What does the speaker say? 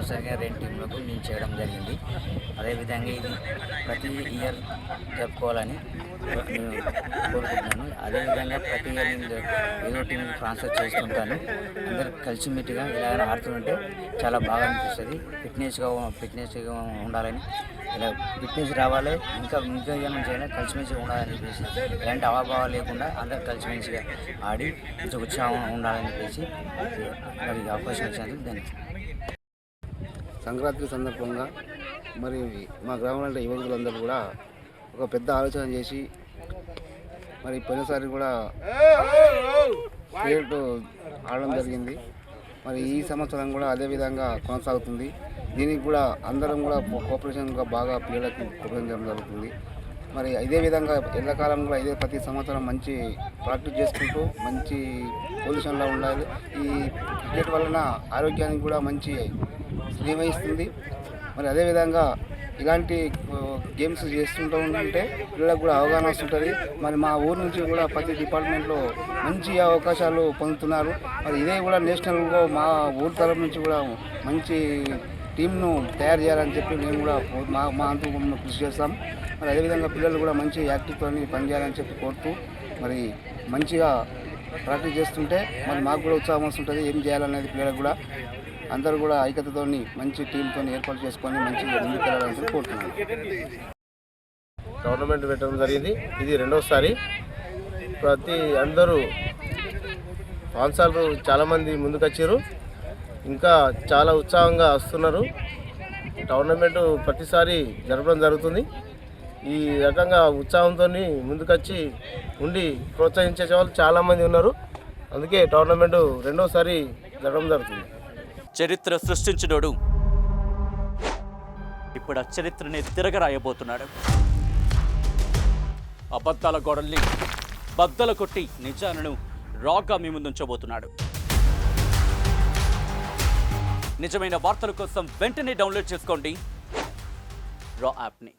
స్పాన్సర్గా 2 టీంలకు మేము చేయడం జరిగింది. అదేవిధంగా ఇది ప్రతి ఇయర్ జరుపుకోవాలని నేను కోరుకుంటున్నాను. అదేవిధంగా ప్రతి ఇయర్ నేను ఏదో టీంకి స్పాన్సర్ చేస్తుంటాను. అందరూ కలిసిమెట్టుగా ఇలాగ ఆడుతుంటే చాలా బాగా అనిపిస్తుంది. ఫిట్నెస్గా ఉండాలని, ఇలా ఫిట్నెస్ రావాలి, ఇంకా ఏమైనా చేయాలి, కలిసిమెలిసి ఉండాలని చెప్పేసి, ఎలాంటి అవాభావాలు లేకుండా అందరూ కలిసిమెలిసిగా ఆడి కొంచెం ఉత్సాహం ఉండాలని చెప్పేసి మరి అవకాశం ఇచ్చినందుకు దానికి సంక్రాంతి సందర్భంగా మరి మా గ్రామంలో యువకులందరూ కూడా ఒక పెద్ద ఆలోచన చేసి మరి పోయినసారి కూడా క్రికెట్ ఆడడం జరిగింది. మరి ఈ సంవత్సరం కూడా అదే విధంగా కొనసాగుతుంది. దీనికి కూడా అందరం కూడా కోఆపరేషన్గా బాగా పిల్లలకి ప్రోత్సహించడం జరుగుతుంది. మరి ఇదే విధంగా ఎండాకాలం కూడా ఇదే ప్రతి సంవత్సరం మంచి ప్రాక్టీస్ చేసుకుంటూ మంచి పొజిషన్లో ఉండాలి. ఈ క్రికెట్ వలన ఆరోగ్యానికి కూడా మంచి నిర్వహిస్తుంది. మరి అదేవిధంగా ఇలాంటి గేమ్స్ చేస్తుంటూ ఉంటే పిల్లలకు కూడా అవగాహన వస్తుంటుంది. మరి మా ఊరు నుంచి కూడా ప్రతి డిపార్ట్మెంట్లో మంచి అవకాశాలు పొందుతున్నారు. మరి ఇదే కూడా నేషనల్గా మా ఊరు తరఫు నుంచి కూడా మంచి టీంను తయారు చేయాలని చెప్పి మేము కూడా మా అంతు కృషి చేస్తాం. మరి అదేవిధంగా పిల్లలు కూడా మంచి యాక్టివ్తో పనిచేయాలని చెప్పి కోరుతూ మరి మంచిగా ప్రాక్టీస్ చేస్తుంటే మరి మాకు కూడా ఉత్సాహం వస్తుంటుంది. ఏం చేయాలనేది పిల్లలకు కూడా అందరూ కూడా ఐక్యతతో మంచి టీంతో ఏర్పాటు చేసుకొని మంచిగా ముందుకెళ్ళాలని చెప్పి కోరుతున్నాను. టోర్నమెంట్ పెట్టడం జరిగింది. ఇది రెండోసారి. అందరూ స్పాన్సర్లు చాలామంది ముందుకొచ్చారు. ఇంకా చాలా ఉత్సాహంగా వస్తున్నారు. టోర్నమెంట్ ప్రతిసారి జరపడం జరుగుతుంది. ఈ రకంగా ఉత్సాహంతో ముందుకొచ్చి ఉండి ప్రోత్సహించే వాళ్ళు చాలామంది ఉన్నారు. అందుకే టోర్నమెంట్ రెండోసారి జరపడం జరుగుతుంది. చరిత్ర సృష్టించినోడు ఇప్పుడు ఆ చరిత్రని తిరగరాయబోతున్నాడు. అబద్ధాల గోడల్ని బద్దలు కొట్టి నిజాలను రాగా మీ ముందుంచబోతున్నాడు. నిజమైన వార్తల కోసం వెంటనే డౌన్లోడ్ చేసుకోండి రా యాప్ని.